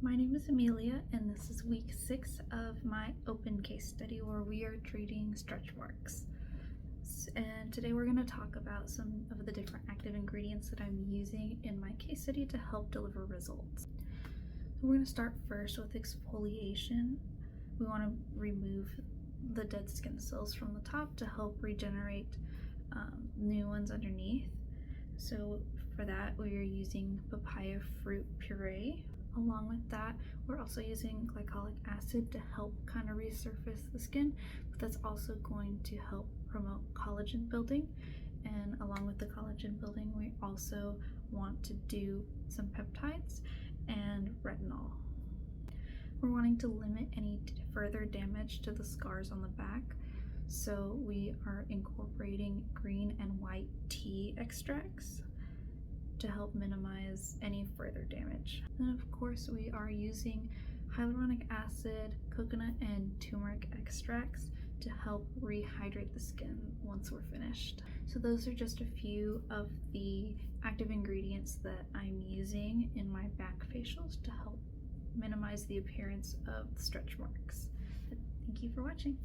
My name is Emilia, and this is week 6 of my open case study where we are treating stretch marks. And today we're going to talk about some of the different active ingredients that I'm using in my case study to help deliver results. So we're going to start first with exfoliation. We want to remove the dead skin cells from the top to help regenerate new ones underneath. So for that, we are using papaya fruit puree. Along with that, we're also using glycolic acid to help kind of resurface the skin, but that's also going to help promote collagen building. And along with the collagen building, we also want to do some peptides and retinol. We're wanting to limit any further damage to the scars on the back, so we are incorporating green and white tea extracts to help minimize any further damage. And of course, we are using hyaluronic acid, coconut, and turmeric extracts to help rehydrate the skin once we're finished. So those are just a few of the active ingredients that I'm using in my back facials to help minimize the appearance of stretch marks. Thank you for watching.